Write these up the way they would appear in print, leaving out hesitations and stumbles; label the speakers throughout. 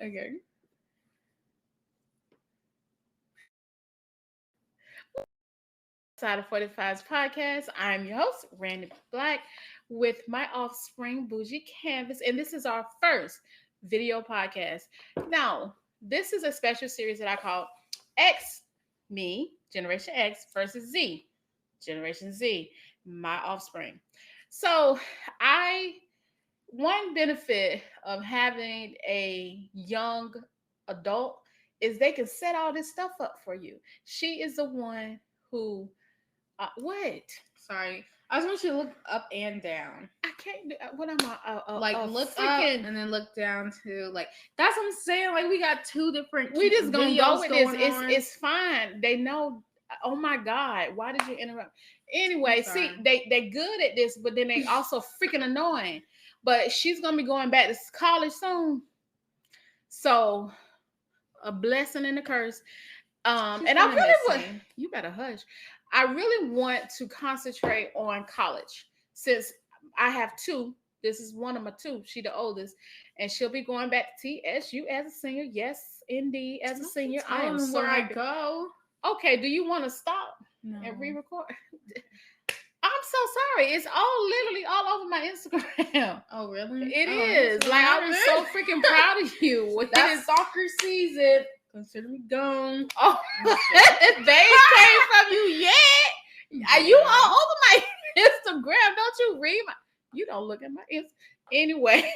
Speaker 1: Okay. Side of 45's podcast. I'm your host, Randy Black, with my offspring, Bougie Canvas, and this is our first video podcast. Now, this is a special series that I call X, me, Generation X, versus Z, Generation Z, my offspring. So, I one benefit of having a young adult is they can set all this stuff up for you. She is the one who what?
Speaker 2: Sorry. I just want you to look up and down.
Speaker 1: I can't do what am I?
Speaker 2: Like look
Speaker 1: freaking,
Speaker 2: up and then look down to like that's what I'm saying. Like we got two different.
Speaker 1: We just gonna go with this.
Speaker 2: On.
Speaker 1: It's fine. They know. Oh my God! Why did you interrupt? Anyway, see, they good at this, but then they also freaking annoying. But she's gonna be going back to college soon, so a blessing and a curse. And I really would. You better hush. I really want to concentrate on college since I have two. This is one of my two. She the oldest, and she'll be going back to TSU as a senior. Yes, indeed, as a senior. I am so
Speaker 2: where I
Speaker 1: happy.
Speaker 2: go.
Speaker 1: Okay, do you want to stop and re-record? I'm so sorry. It's all literally all over my Instagram.
Speaker 2: Oh, really?
Speaker 1: It is. Like I'm so freaking proud of you.
Speaker 2: That's soccer season. Consider me gone.
Speaker 1: Oh, they came from you yet? Are you all over my Instagram? Don't you read my? You don't look at my Instagram anyway.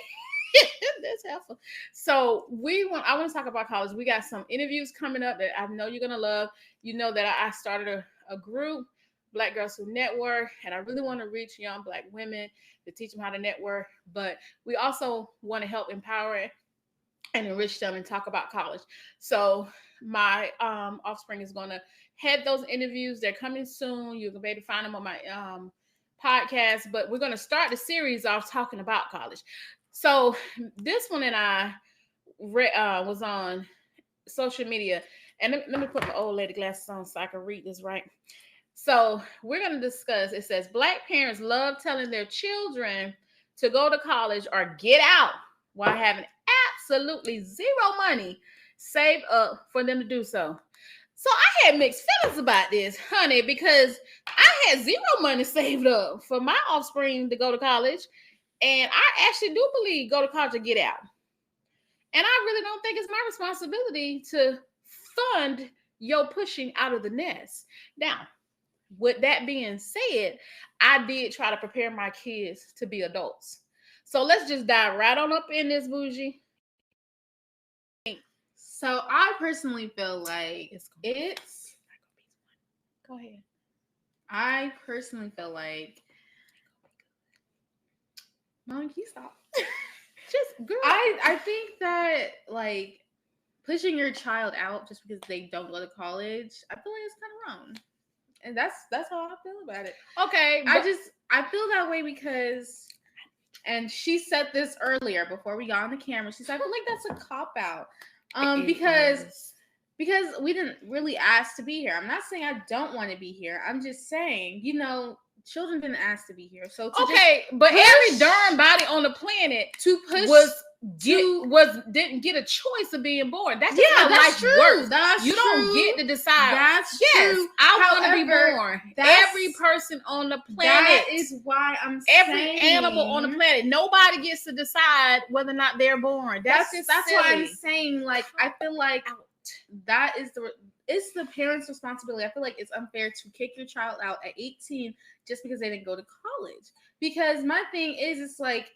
Speaker 1: That's helpful. So I want to talk about college. We got some interviews coming up that I know you're gonna love. You know that I started a group, Black Girls Who Network, and I really want to reach young Black women to teach them how to network. But we also want to help empower and enrich them and talk about college. So my offspring is going to head those interviews. They're coming soon. You can be able to find them on my podcast. But we're going to start the series off talking about college. So this one and I was on social media. And let me put my old lady glasses on so I can read this right. So we're going to discuss, it says, Black parents love telling their children to go to college or get out while having absolutely zero money saved up for them to do so. So I had mixed feelings about this, honey, because I had zero money saved up for my offspring to go to college. And I actually do believe go to college or get out. And I really don't think it's my responsibility to fund your pushing out of the nest. Now, with that being said, I did try to prepare my kids to be adults. So let's just dive right on up in this, Bougie.
Speaker 2: So I personally feel like it's
Speaker 1: go ahead.
Speaker 2: I personally feel like Mom, can you stop?
Speaker 1: Just girl.
Speaker 2: I think that like pushing your child out just because they don't go to college, I feel like it's kind of wrong. And that's how I feel about it.
Speaker 1: Okay.
Speaker 2: I feel that way because, and she said this earlier before we got on the camera. She said, I feel like that's a cop out. Because we didn't really ask to be here. I'm not saying I don't want to be here. I'm just saying, children didn't ask to be here. So
Speaker 1: but every darn body on the planet
Speaker 2: to push
Speaker 1: didn't get a choice of being born. That's just how life works. You don't get to decide.
Speaker 2: That's true.
Speaker 1: I want to be born. Every person on the planet.
Speaker 2: That is why I'm
Speaker 1: every animal on the planet. Nobody gets to decide whether or not they're born. That's
Speaker 2: why I'm saying. Like I feel like that is it's the parents' responsibility. I feel like it's unfair to kick your child out at 18 just because they didn't go to college. Because my thing is, it's like,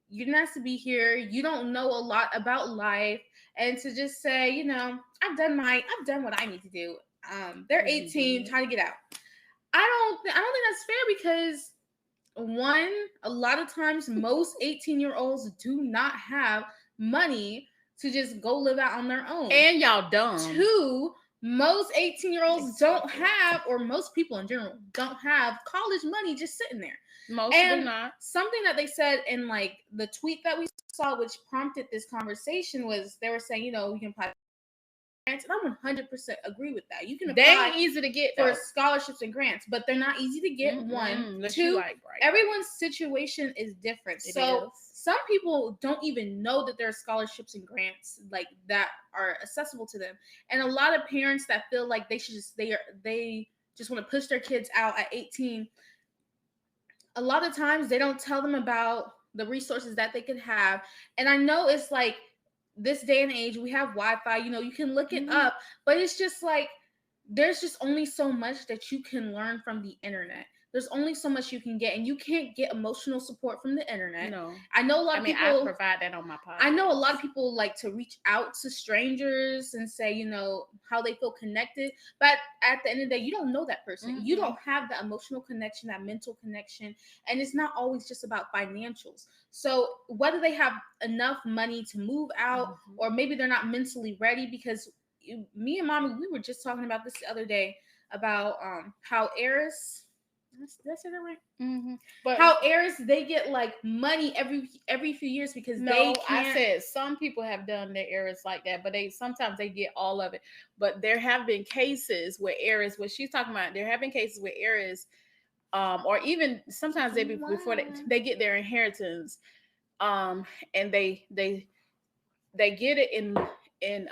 Speaker 2: you didn't have to be here. You don't know a lot about life. And to just say, I've done what I need to do. They're 18, trying to get out. I don't think that's fair because one, a lot of times most 18-year-olds do not have money to just go live out on their own.
Speaker 1: And y'all dumb.
Speaker 2: Two, most 18-year-olds don't have, or most people in general don't have college money just sitting there.
Speaker 1: Most do not.
Speaker 2: Something that they said in like the tweet that we saw, which prompted this conversation, was they were saying, you can apply And I 100% agree with that. You can
Speaker 1: They
Speaker 2: apply
Speaker 1: ain't easy to get
Speaker 2: for
Speaker 1: though.
Speaker 2: scholarships and grants, but they're not easy to get. One,
Speaker 1: Unless you
Speaker 2: two,
Speaker 1: like bright.
Speaker 2: everyone's situation is different.
Speaker 1: It
Speaker 2: So
Speaker 1: is.
Speaker 2: some people don't even know that there are scholarships and grants like that are accessible to them, and a lot of parents that feel like they should just they just want to push their kids out at 18. A lot of times they don't tell them about the resources that they could have. And I know it's like this day and age, we have Wi-Fi, you can look it up, but it's just like there's just only so much that you can learn from the internet. There's only so much you can get, and you can't get emotional support from the internet.
Speaker 1: No.
Speaker 2: I know a lot of people.
Speaker 1: I provide that on my podcast.
Speaker 2: I know a lot of people like to reach out to strangers and say, how they feel connected. But at the end of the day, you don't know that person.
Speaker 1: Mm-hmm.
Speaker 2: You don't have that emotional connection, that mental connection. And it's not always just about financials. So whether they have enough money to move out, or maybe they're not mentally ready, because me and Mommy, we were just talking about this the other day about how heirs. Did I say that right? But how heirs, they get like money every few years because they can't.
Speaker 1: I said some people have done their heirs like that, but sometimes they get all of it. But there have been cases where heirs, what she's talking about, there have been cases where heirs, or even sometimes before they get their inheritance, and they get it in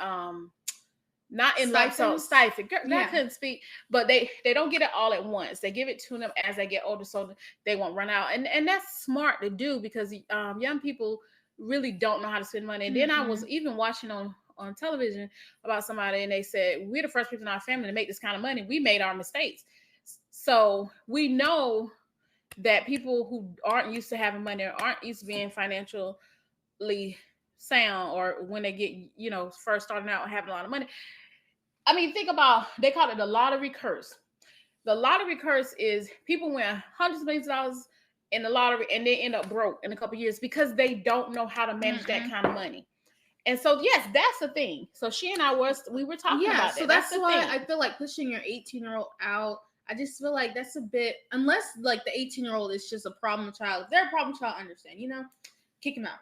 Speaker 1: not in like so stipend. I couldn't speak, but they don't get it all at once. They give it to them as they get older, so they won't run out. And that's smart to do, because young people really don't know how to spend money. And then I was even watching on television about somebody, and they said, we're the first people in our family to make this kind of money. We made our mistakes, so we know that people who aren't used to having money or aren't used to being financially sound, or when they get first starting out having a lot of money. I mean, think about, they call it the lottery curse. The lottery curse is people win hundreds of millions of dollars in the lottery and they end up broke in a couple of years because they don't know how to manage that kind of money. And so, yes, that's the thing. So she and we were talking about that.
Speaker 2: So that's why I feel like pushing your 18-year-old out, I just feel like that's a bit, unless like the 18-year-old is just a problem child. If they're a problem child, I understand, kick them out.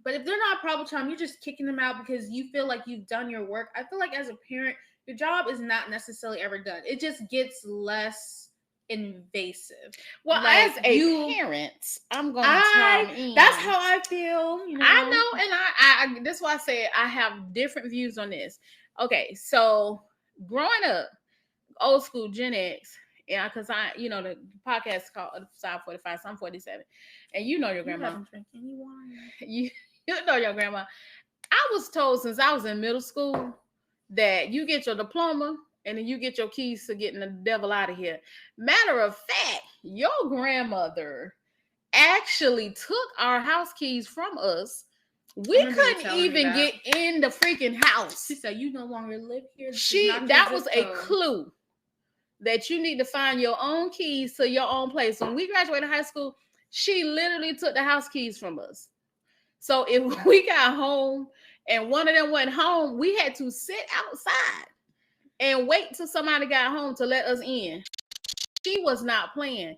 Speaker 2: But if they're not a problem child, you're just kicking them out because you feel like you've done your work. I feel like as a parent, your job is not necessarily ever done. It just gets less invasive.
Speaker 1: Well, like, as a parent, I'm going to chime in.
Speaker 2: That's how I feel.
Speaker 1: I know, and I that's why I say I have different views on this. Okay, so growing up, old school Gen X, yeah, because the podcast is called Side 45, so I'm 47, and your grandma.
Speaker 2: You haven't drank any wine.
Speaker 1: You know your grandma. I was told since I was in middle school that you get your diploma and then you get your keys to getting the devil out of here. Matter of fact, your grandmother actually took our house keys from us. We couldn't even get in the freaking house.
Speaker 2: She said, "You no longer live here."
Speaker 1: That was a clue that you need to find your own keys to your own place. When we graduated high school, she literally took the house keys from us. So if we got home and one of them went home, we had to sit outside and wait till somebody got home to let us in. She was not playing.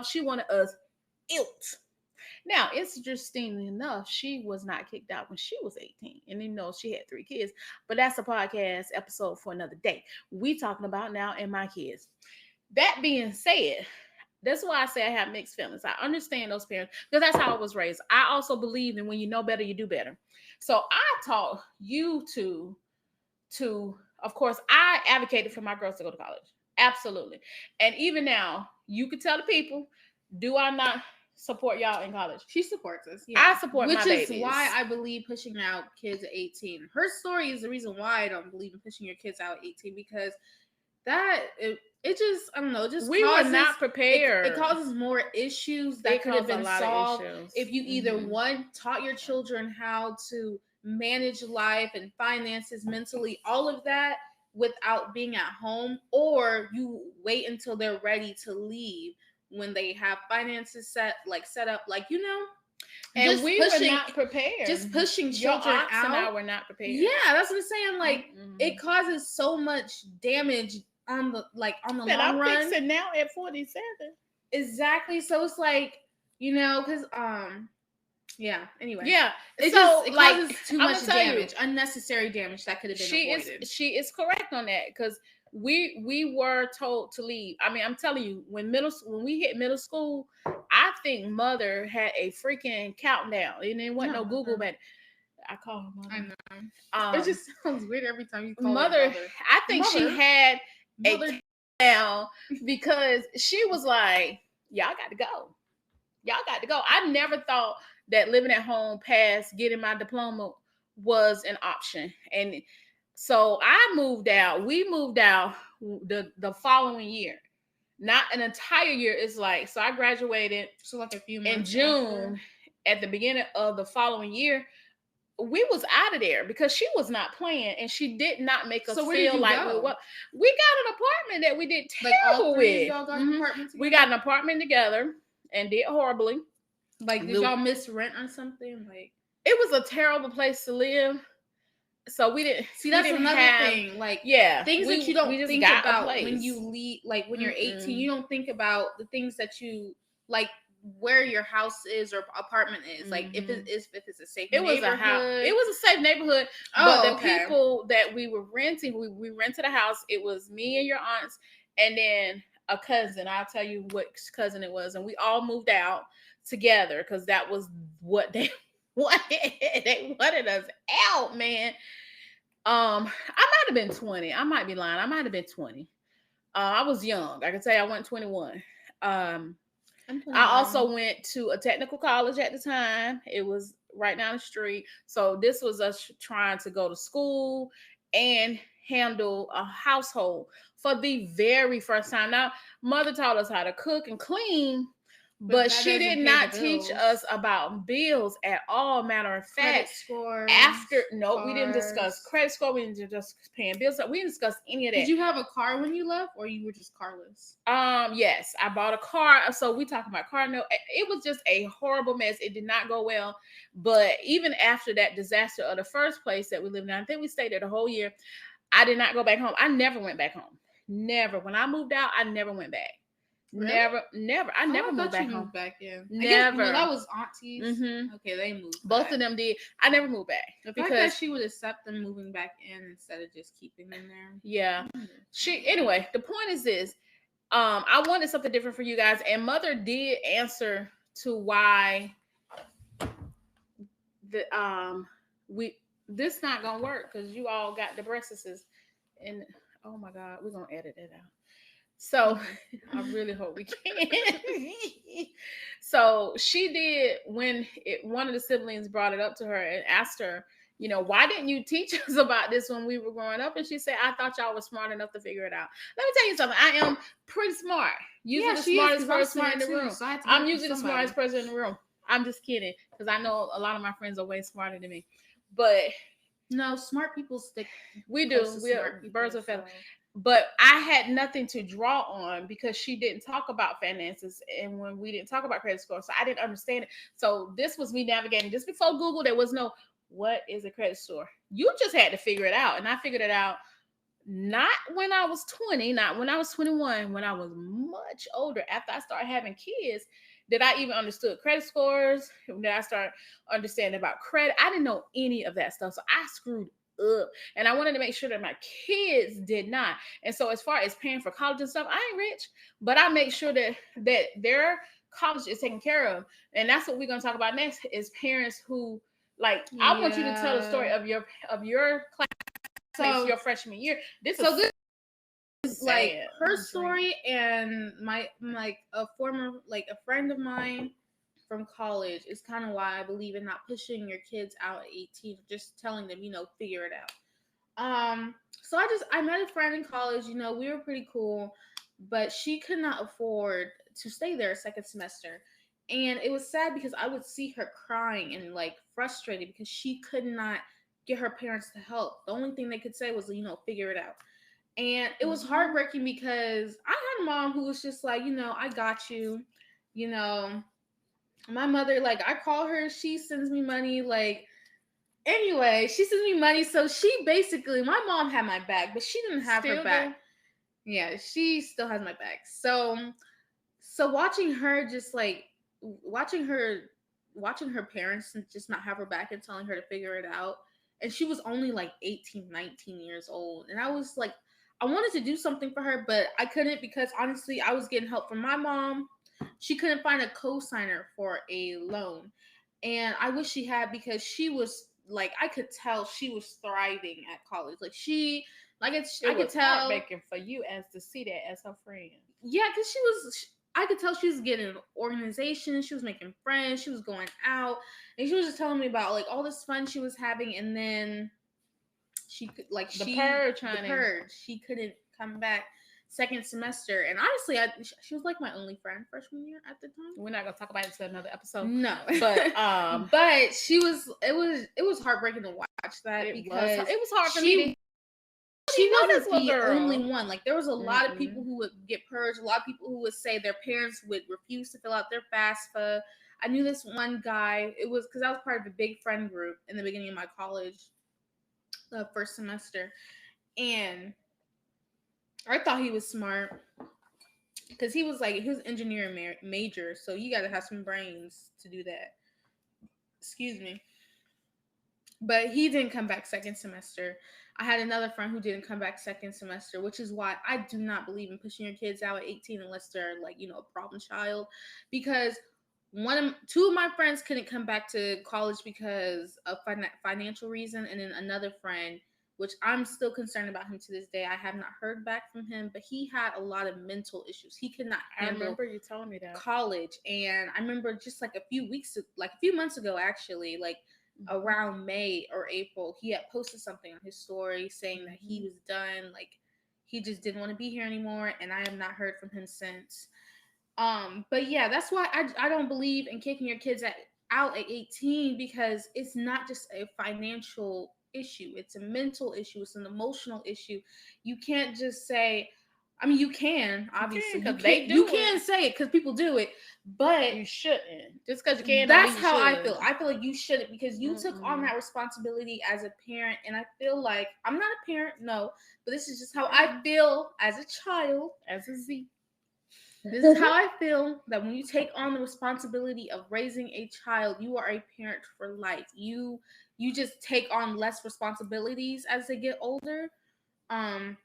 Speaker 1: She wanted us ilt. Now, interestingly enough, she was not kicked out when she was 18. And she had 3 kids. But that's a podcast episode for another day. We talking about now and my kids. That being said, that's why I say I have mixed feelings. I understand those parents because that's how I was raised. I also believe in when you know better, you do better. So I taught you to of course, I advocated for my girls to go to college. Absolutely. And even now, you could tell the people, do I not support y'all in college?
Speaker 2: She supports us.
Speaker 1: Yeah. I support my babies.
Speaker 2: Which is why I believe pushing out kids at 18. Her story is the reason why I don't believe in pushing your kids out at 18, because it just, I don't know,
Speaker 1: we were not prepared.
Speaker 2: It causes more issues that could have been solved if you either one, taught your children how to manage life and finances mentally, all of that without being at home, or you wait until they're ready to leave when they have finances set up,
Speaker 1: and we were not prepared.
Speaker 2: Just pushing children out.
Speaker 1: And I were not prepared.
Speaker 2: Yeah, that's what I'm saying. It causes so much damage on the long run.
Speaker 1: I'm fixing now at 47.
Speaker 2: Exactly. So it's because Yeah. Anyway.
Speaker 1: Yeah.
Speaker 2: It
Speaker 1: So
Speaker 2: it
Speaker 1: like,
Speaker 2: causes too
Speaker 1: I'm
Speaker 2: much
Speaker 1: gonna tell you,
Speaker 2: damage, unnecessary damage that could have been avoided.
Speaker 1: she is correct on that, because we were told to leave. I mean, I'm telling you, when we hit middle school, I think mother had a freaking countdown, and it wasn't no
Speaker 2: Not
Speaker 1: Google,
Speaker 2: mother.
Speaker 1: but I call her
Speaker 2: I
Speaker 1: mother.
Speaker 2: know. It just sounds weird every time you call
Speaker 1: Mother,
Speaker 2: her mother.
Speaker 1: I think she
Speaker 2: Mother.
Speaker 1: had
Speaker 2: Mother.
Speaker 1: a countdown because she was like, y'all got to go. Y'all got to go. I never thought that living at home past getting my diploma was an option. And so I moved out. We moved out the following year. Not an entire year. It's like, so I graduated
Speaker 2: So like a few
Speaker 1: in
Speaker 2: months
Speaker 1: June.
Speaker 2: after.
Speaker 1: At the beginning of the following year, we was out of there because she was not playing, and she did not make us
Speaker 2: So where did
Speaker 1: feel
Speaker 2: you
Speaker 1: like
Speaker 2: go?
Speaker 1: we got an apartment that we did
Speaker 2: Like all
Speaker 1: terrible
Speaker 2: three of
Speaker 1: with.
Speaker 2: y'all got an apartment together?
Speaker 1: We got an apartment together and did horribly.
Speaker 2: Like, did y'all miss rent or something? Like,
Speaker 1: it was a terrible place to live. So we didn't
Speaker 2: see, that's
Speaker 1: we didn't
Speaker 2: another
Speaker 1: have,
Speaker 2: thing. Like,
Speaker 1: yeah,
Speaker 2: things that you don't
Speaker 1: just
Speaker 2: think
Speaker 1: got a
Speaker 2: about when
Speaker 1: place.
Speaker 2: you leave. Like when you're 18,
Speaker 1: Mm-mm.
Speaker 2: you don't think about the things that you like, where your house is or apartment is. Like if it's a safe
Speaker 1: it was
Speaker 2: neighborhood.
Speaker 1: a house. It was a safe neighborhood.
Speaker 2: Oh,
Speaker 1: but the
Speaker 2: okay.
Speaker 1: people that we were renting, we rented a house. It was me and your aunts, and then a cousin. I'll tell you what cousin it was, and we all moved out together because that was what they wanted. They wanted us out, man. I might have been 20. I might be lying. I might have been 20. I was young. I can say I went 21. I also went to a technical college at the time. It was right down the street. So this was us trying to go to school and handle a household for the very first time. Now, mother taught us how to cook and clean, but she did not teach us about bills at all. Matter of fact, we didn't discuss credit score. We didn't just paying bills. We didn't discuss any of that.
Speaker 2: Did you have a car when you left, or you were just carless?
Speaker 1: Yes, I bought a car. So we talking about car note. It was just a horrible mess. It did not go well. But even after that disaster of the first place that we lived in, I think we stayed there the whole year. I did not go back home. I never went back home. Never. When I moved out, I never went back. Really? Never. I never moved back home.
Speaker 2: Back in.
Speaker 1: Never.
Speaker 2: Guess, that was aunties. Mm-hmm. Okay, they moved.
Speaker 1: Both of them did. I never moved back.
Speaker 2: The fact that she would accept them moving back in instead of just keeping them there.
Speaker 1: Yeah. Anyway, the point is this. I wanted something different for you guys, and mother did answer to why this not gonna work because you all got the breasts, and oh my god, we're gonna edit it out. So I really hope we can. So she did when one of the siblings brought it up to her and asked her, why didn't you teach us about this when we were growing up? And she said, I thought y'all were smart enough to figure it out. Let me tell you something. I am pretty smart. Usually the smartest person in the room. So I'm usually the smartest person in the room. I'm just kidding because I know a lot of my friends are way smarter than me. But
Speaker 2: no, smart people stick.
Speaker 1: We do. We are birds of feather. But I had nothing to draw on because she didn't talk about finances, and when we didn't talk about credit score, so I didn't understand it. So this was me navigating. Just before Google, there was no what is a credit score. You just had to figure it out, and I figured it out not when I was 20, not when I was 21, when I was much older. After I started having kids, did I even understood credit scores? Did I start understanding about credit? I didn't know any of that stuff, so I screwed up, and I wanted to make sure that my kids did not. And so as far as paying for college and stuff, I ain't rich, but I make sure that their college is taken care of. And that's what we're going to talk about next is parents who I want you to tell the story of your class, your freshman year. This is
Speaker 2: like her story, and a friend of mine from college is kind of why I believe in not pushing your kids out at 18, just telling them, figure it out. So I met a friend in college, we were pretty cool, but she could not afford to stay there a second semester. And it was sad because I would see her crying and frustrated because she could not get her parents to help. The only thing they could say was, figure it out. And it was heartbreaking because I had a mom who was just like, I got you, my mother, I call her, she sends me money, anyway, she sends me money. So she basically, my mom had my back, but she didn't have her back. Yeah, she still has my back. So watching her watching her parents and just not have her back and telling her to figure it out. And she was only like 18, 19 years old. And I was like, I wanted to do something for her, but I couldn't because honestly, I was getting help from my mom. She couldn't find a co-signer for a loan. And I wish she had because she was like, I could tell she was thriving at college. Like I could tell.
Speaker 1: Heartbreaking for you as to see that as her friend.
Speaker 2: Yeah, because I could tell she was getting an organization. She was making friends. She was going out, and she was just telling me about like all this fun she was having. And then she could like
Speaker 1: The purge.
Speaker 2: She couldn't come back second semester. And honestly, she was like my only friend freshman year at the time.
Speaker 1: We're not gonna talk about it until another episode.
Speaker 2: No,
Speaker 1: but
Speaker 2: but she was. It was heartbreaking to watch that because
Speaker 1: it was hard for me.
Speaker 2: She wasn't the only one. Like there was a lot of people who would get purged. A lot of people who would say their parents would refuse to fill out their FAFSA. I knew this one guy. It was because I was part of a big friend group in the beginning of my college, first semester, and I thought he was smart because he was engineering major, so you got to have some brains to do that. Excuse me. But he didn't come back second semester. I had another friend who didn't come back second semester, which is why I do not believe in pushing your kids out at 18 unless they're like, a problem child. Because two of my friends couldn't come back to college because of financial reason, and then another friend, which I'm still concerned about him to this day. I have not heard back from him, but he had a lot of mental issues. He could not handle.
Speaker 1: I remember you telling me that
Speaker 2: college, and I remember just like a few months ago, actually, like. Around May or April, he had posted something on his story saying that he was done, like he just didn't want to be here anymore, and I have not heard from him since. But yeah, that's why I don't believe in kicking your kids out at 18 because it's not just a financial issue, it's a mental issue, it's an emotional issue. You can't just say, I mean, you can, obviously. You can say it because people do it, but
Speaker 1: you shouldn't. Just because you can.
Speaker 2: That's how I feel. I feel like you shouldn't because you took on that responsibility as a parent. And I feel like I'm not a parent, no, but this is just how I feel as a child.
Speaker 1: As a Z.
Speaker 2: This is how I feel that when you take on the responsibility of raising a child, you are a parent for life. You just take on less responsibilities as they get older.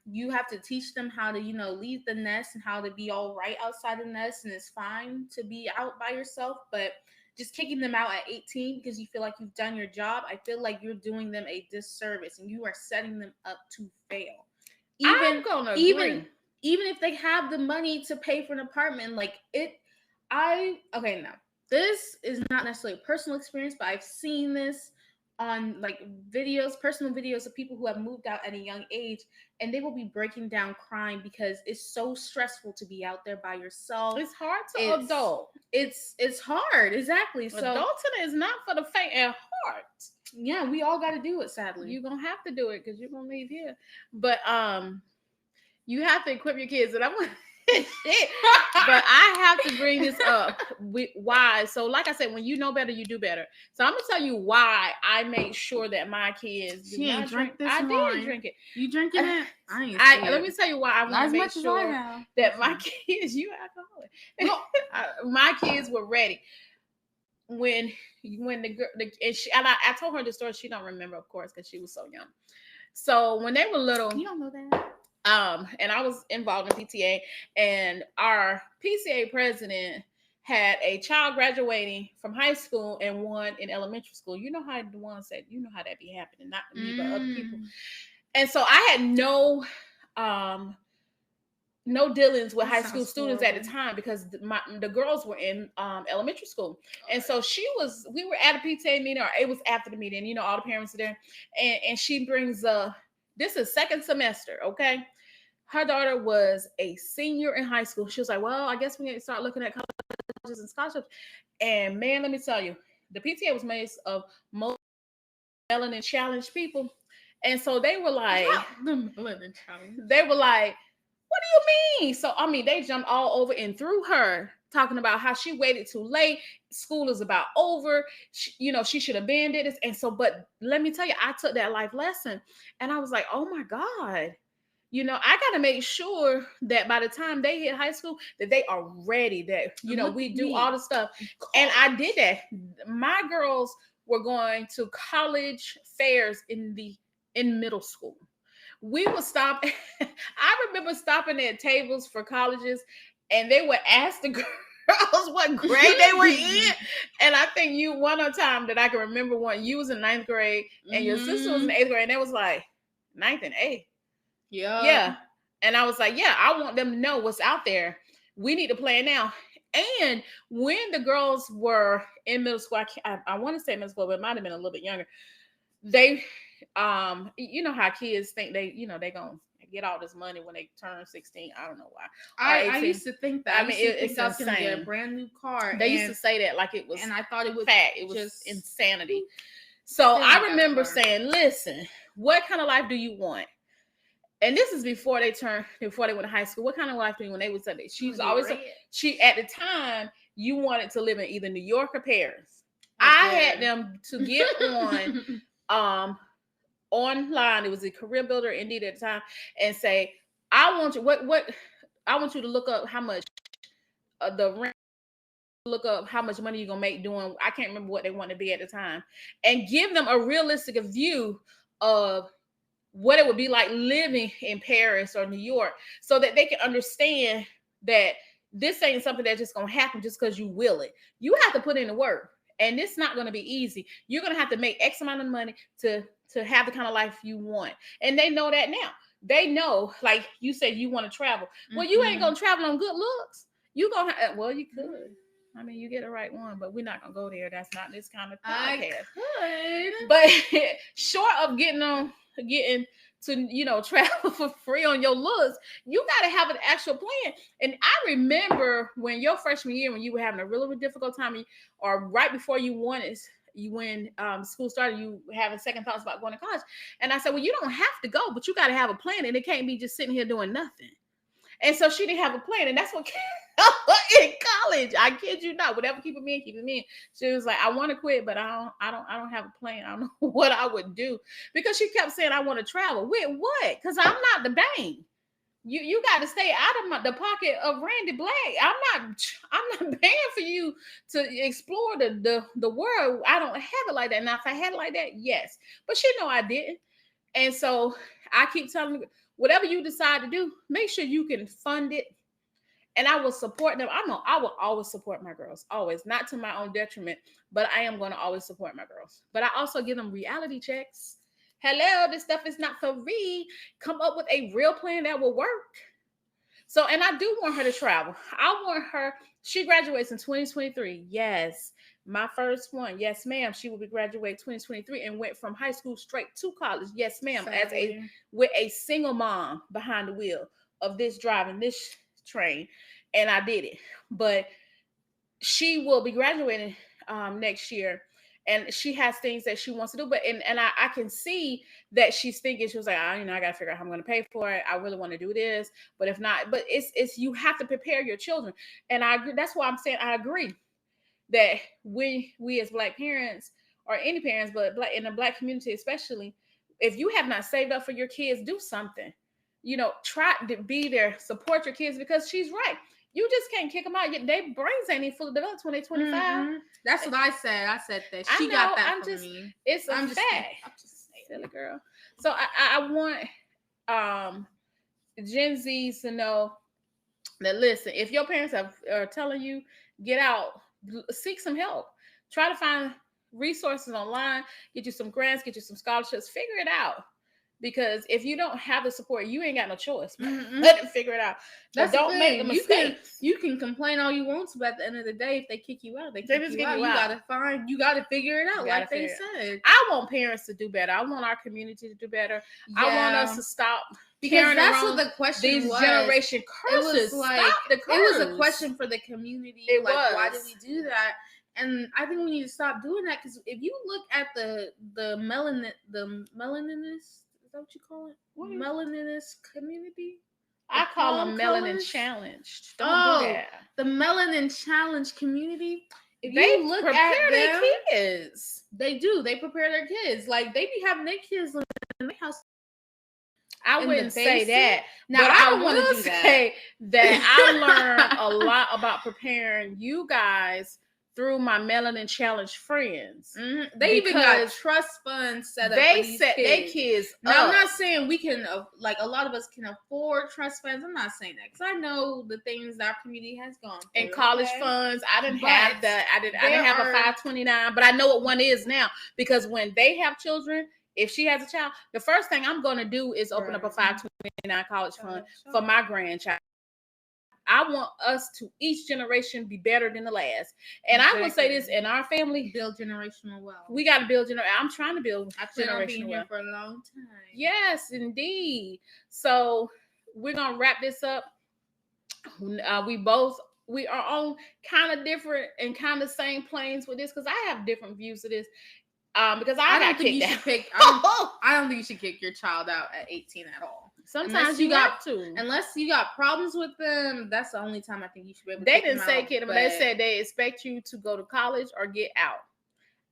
Speaker 2: You have to teach them how to, leave the nest and how to be all right outside the nest, and it's fine to be out by yourself, but just kicking them out at 18 because you feel like you've done your job, I feel like you're doing them a disservice and you are setting them up to fail.
Speaker 1: I'm gonna agree.
Speaker 2: Even if they have the money to pay for an apartment, now this is not necessarily a personal experience, but I've seen this on like personal videos of people who have moved out at a young age, and they will be breaking down crying because it's so stressful to be out there by yourself.
Speaker 1: It's hard to adult.
Speaker 2: It's hard, exactly. So
Speaker 1: adulting is not for the faint at heart.
Speaker 2: Yeah, we all got to do it. Sadly,
Speaker 1: you're gonna have to do it because you're gonna leave here. But you have to equip your kids, and I'm gonna. But I have to bring this up. Why? So, like I said, when you know better, you do better. So I'm gonna tell you why I make sure that my kids
Speaker 2: do not drink this
Speaker 1: I
Speaker 2: wine.
Speaker 1: did drink it.
Speaker 2: You drinking it?
Speaker 1: Let me tell you why I want to make sure that my kids. You alcoholic. My kids were ready when the girl and I told her the story. She don't remember, of course, because she was so young. So when they were little,
Speaker 2: you don't know that.
Speaker 1: And I was involved in PTA, and our PTA president had a child graduating from high school and one in elementary school. You know how the one said, how that be happening, not to me, but other people. And so I had no dealings with high school students at the time because the girls were in elementary school. And so we were at a PTA meeting, or it was after the meeting, all the parents are there. And she brings this is second semester, okay? Her daughter was a senior in high school. She was like, well, I guess we need to start looking at colleges and scholarships. And man, let me tell you, the PTA was made of most melanin challenged people. And so they were like, what do you mean? So, they jumped all over and through her, talking about how she waited too late. School is about over. She should have been did this. And so, but let me tell you, I took that life lesson and I was like, oh my God, you know, I got to make sure that by the time they hit high school, that they are ready, that, you know,
Speaker 2: Look
Speaker 1: we
Speaker 2: at
Speaker 1: do
Speaker 2: me.
Speaker 1: all the stuff. And I did that. My girls were going to college fairs in middle school. We would stop. I remember stopping at tables for colleges, and they would ask the girls what grade they were in. And I think you one time that I can remember one, you was in ninth grade and your sister was in eighth grade, and they was like ninth and eighth. Yeah. And I was like, yeah, I want them to know what's out there. We need to plan now. And when the girls were in middle school, I want to say middle school, but it might have been a little bit younger. They, you know how kids think they, you know, they gonna get all this money when they turn 16. I don't know why.
Speaker 2: I used to think that.
Speaker 1: I mean, it's
Speaker 2: I was gonna get a
Speaker 1: insane.
Speaker 2: brand new car.
Speaker 1: They used to say that like it was,
Speaker 2: and I thought it was
Speaker 1: fact. It was
Speaker 2: just
Speaker 1: insanity. So
Speaker 2: Thank
Speaker 1: I
Speaker 2: God
Speaker 1: remember
Speaker 2: for it.
Speaker 1: saying, listen, what kind of life do you want? And this is before they went to high school. What kind of life do you want? They would say that she was always, she at the time, you wanted to live in either New York or Paris. I had them to get on online. It was a career builder Indeed at the time, and say, I want you, what I want you to look up how much the rent, look up how much money you're gonna make doing, I can't remember what they want to be at the time, and give them a realistic view of what it would be like living in Paris or New York, so that they can understand that this ain't something that's just gonna happen just because you will it. You have to put in the work, and it's not gonna be easy. You're gonna have to make X amount of money to have the kind of life you want, and they know that now. They know, like you said, you want to travel. Well, you ain't gonna travel on good looks. You gonna well, you could. I mean, you get the right one, but we're not gonna go there. That's not this kind of podcast.
Speaker 2: I could.
Speaker 1: But short of getting to, you know, travel for free on your looks, you got to have an actual plan. And I remember when your freshman year, when you were having a really difficult time, or right before when school started, you were having second thoughts about going to college. And I said, well, you don't have to go, but you got to have a plan, and it can't be just sitting here doing nothing. And so she didn't have a plan, and that's what in college. I kid you not. Whatever keeping me in. She was like, I want to quit, but I don't have a plan. I don't know what I would do, because she kept saying I want to travel. With what? Because I'm not the Bane. You got to stay out of the pocket of Randy Black. I'm not paying for you to explore the world. I don't have it like that. Now, if I had it like that, yes, but she know I didn't. And so I keep telling her, whatever you decide to do, make sure you can fund it. And I will support them. I will always support my girls, always, not to my own detriment, but I am going to always support my girls. But I also give them reality checks. Hello, this stuff is not for free. Come up with a real plan that will work. So, and I do want her to travel. I want her, she graduates in 2023. Yes, my first one. Yes, ma'am. She will be graduating 2023 and went from high school straight to college. Yes, ma'am. With a single mom behind the wheel of this driving this train, and I did it. But she will be graduating next year, and she has things that she wants to do. But and I can see that she's thinking, she was like, I gotta figure out how I'm gonna pay for it. I really want to do this, but if not, but it's you have to prepare your children. And I agree. That's why I'm saying I agree that we as Black parents, or any parents, but in the Black community especially, if you have not saved up for your kids, do something. You know, try to be there, support your kids, because she's right. You just can't kick them out. Their brains ain't even fully developed when they're 25.
Speaker 2: Mm-hmm. That's what I said. I said that she got that from me.
Speaker 1: It's a fact. I'm just silly girl. So I want Gen Zs to know that, listen, if your parents are telling you get out, seek some help. Try to find resources online, get you some grants, get you some scholarships, figure it out. Because if you don't have the support, you ain't got no choice. Let them figure it out.
Speaker 2: That's
Speaker 1: don't make a mistake.
Speaker 2: You can complain all you want to, but at the end of the day, if they kick you out, they kick you out. You gotta figure it out, like they said.
Speaker 1: I want parents to do better. I want our community to do better. Yeah. I want us to stop.
Speaker 2: Because that's what the question
Speaker 1: these
Speaker 2: was.
Speaker 1: Generation curses.
Speaker 2: It was like,
Speaker 1: stop the curse.
Speaker 2: It was a question for the community.
Speaker 1: It
Speaker 2: like,
Speaker 1: was.
Speaker 2: Why did we do that? And I think we need to stop doing that, because if you look at the melaninist, is that what you call it? Melaninist community?
Speaker 1: I call them melanin challenged. Don't do that.
Speaker 2: The melanin challenge community. If
Speaker 1: they
Speaker 2: you look
Speaker 1: prepare
Speaker 2: at
Speaker 1: their
Speaker 2: them,
Speaker 1: kids.
Speaker 2: They do. They prepare their kids. Like, they be having their kids in their house.
Speaker 1: I
Speaker 2: in the
Speaker 1: wouldn't say
Speaker 2: basic.
Speaker 1: that.
Speaker 2: Now,
Speaker 1: But
Speaker 2: I don't want to
Speaker 1: will
Speaker 2: do that.
Speaker 1: say that I learned a lot about preparing you guys through my Melanin Challenge friends.
Speaker 2: They even got
Speaker 1: Because
Speaker 2: trust funds set up.
Speaker 1: They
Speaker 2: for these
Speaker 1: set
Speaker 2: kids.
Speaker 1: their kids
Speaker 2: Now, I'm
Speaker 1: up.
Speaker 2: not saying we can, like, a lot of us can afford trust funds. I'm not saying that because I know the things that our community has gone through.
Speaker 1: And college
Speaker 2: okay?
Speaker 1: funds, I didn't
Speaker 2: But
Speaker 1: have that. I didn't
Speaker 2: there
Speaker 1: have
Speaker 2: are-
Speaker 1: a 529, but I know what one is now because when they have children, if she has a child, the first thing I'm going to do is open up a 529 college fund for my grandchild. I want us to each generation be better than the last. And I will say this, in our family,
Speaker 2: build generational wealth.
Speaker 1: We got to build I'm trying to build
Speaker 2: I plan on being
Speaker 1: generational
Speaker 2: here
Speaker 1: wealth
Speaker 2: for a long time.
Speaker 1: Yes, indeed. So we're going to wrap this up. We are on kind of different and kind of same planes with this because I have different views of this. Because I
Speaker 2: don't
Speaker 1: got
Speaker 2: think you
Speaker 1: kicked
Speaker 2: should
Speaker 1: out.
Speaker 2: kick. I don't think you should kick your child out at 18 at all.
Speaker 1: Sometimes you got to.
Speaker 2: Unless you got problems with them, that's the only time I think you should be able to
Speaker 1: They
Speaker 2: kick
Speaker 1: didn't
Speaker 2: them
Speaker 1: say
Speaker 2: out,
Speaker 1: kick them.
Speaker 2: but
Speaker 1: They said they expect you to go to college or get out.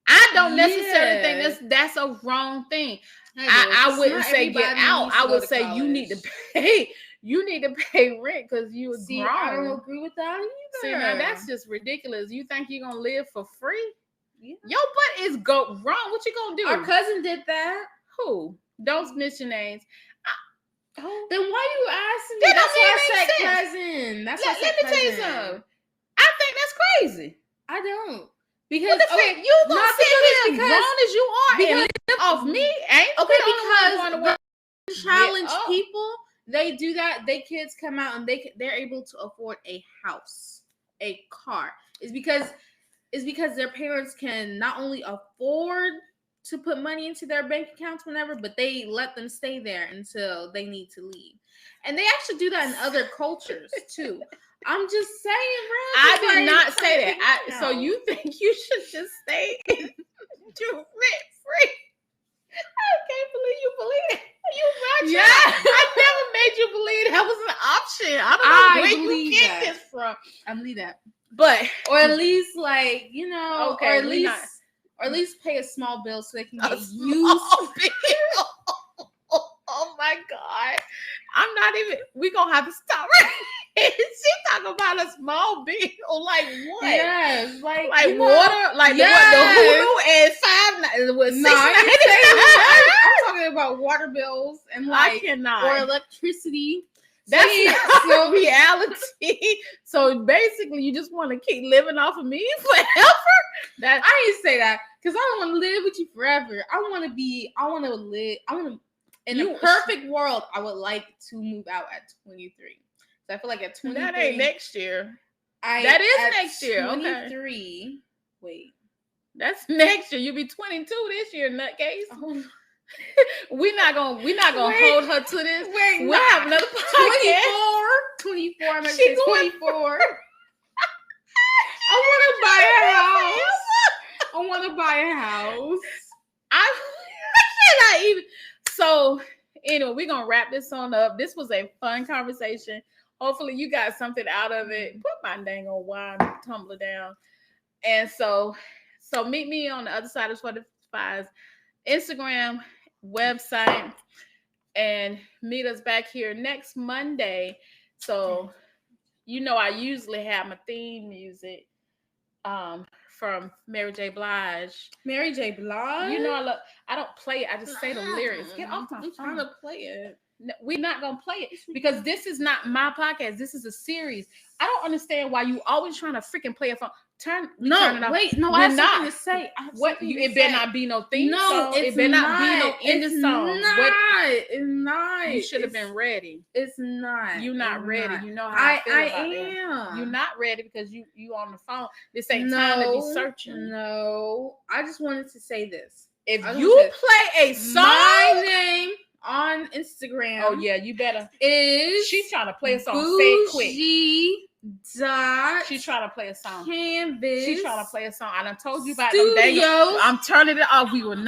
Speaker 1: I don't necessarily think that's a wrong thing. I wouldn't say get out. I would say you need to pay. You need to pay rent because you are grown.
Speaker 2: I don't agree with that either.
Speaker 1: See, now that's just ridiculous. You think you're gonna live for free?
Speaker 2: Yeah.
Speaker 1: Your butt is wrong. What you gonna do?
Speaker 2: Our cousin did that.
Speaker 1: Who? Don't snitch your names.
Speaker 2: Then why you asking me? That's why I said cousin. That's why I said
Speaker 1: let me tell you something. I think that's crazy.
Speaker 2: I don't. Because
Speaker 1: you gonna sit here as grown as you are and live off me? Ain't
Speaker 2: because the challenge people, they do that. They kids come out and they're able to afford a house, a car. It's because their parents can not only afford to put money into their bank accounts whenever, but they let them stay there until they need to leave. And they actually do that in other cultures too. I'm just saying, bro.
Speaker 1: I did not say that. So you think you should just stay rent free? I can't believe you believe it. I never made you believe that was an option. I don't know where you get this from.
Speaker 2: I believe that.
Speaker 1: But
Speaker 2: or at least or at least pay a small bill so they can get used.
Speaker 1: Oh my God. I'm not even, we're going to have to stop right here. She talking about a small bill. Like what?
Speaker 2: Yes. Like
Speaker 1: water? Like the Hulu and $5.99.
Speaker 2: I'm talking about water bills and
Speaker 1: I cannot.
Speaker 2: Or electricity.
Speaker 1: That's not reality. So basically, you just want to keep living off of me forever?
Speaker 2: I didn't say that because I don't want to live with you forever. In a perfect world, I would like to move out at 23. So I feel like at 23.
Speaker 1: That ain't next year. That is next year.
Speaker 2: 23.
Speaker 1: Okay.
Speaker 2: Wait.
Speaker 1: That's next year. You'll be 22 this year, nutcase. Oh. We're not gonna hold her to this. We'll have another podcast.
Speaker 2: 24. I'm gonna say 24. I want to buy a house.
Speaker 1: I cannot even. So anyway, we're gonna wrap this on up. This was a fun conversation. Hopefully you got something out of it. Put my dang old wine tumbler down. And so meet me on the other side of Spotify's Instagram, website, and meet us back here next Monday. So I usually have my theme music from Mary J. Blige.
Speaker 2: Mary J. Blige?
Speaker 1: I don't play it. I just say the lyrics. Get off my phone.
Speaker 2: I'm trying to play it.
Speaker 1: No, we're not going to play it because this is not my podcast. This is a series. I don't understand why you always trying to freaking play a phone. Turn it off.
Speaker 2: Wait, no, I have something to say.
Speaker 1: It better not be no theme song.
Speaker 2: It
Speaker 1: better not be no ending song.
Speaker 2: It's not.
Speaker 1: You should have been ready.
Speaker 2: It's not.
Speaker 1: You're not ready. You know how I feel about that.
Speaker 2: am.
Speaker 1: You're not ready because you on the phone. This ain't time to be searching.
Speaker 2: No, I just wanted to say this.
Speaker 1: If you play a song,
Speaker 2: my name on Instagram.
Speaker 1: Oh yeah, you better.
Speaker 2: She's
Speaker 1: trying to play a song. Say it quick.
Speaker 2: She's
Speaker 1: trying to play a song.
Speaker 2: Canvas.
Speaker 1: She's trying to play a song. I done told you about them. I'm turning it off. We will not.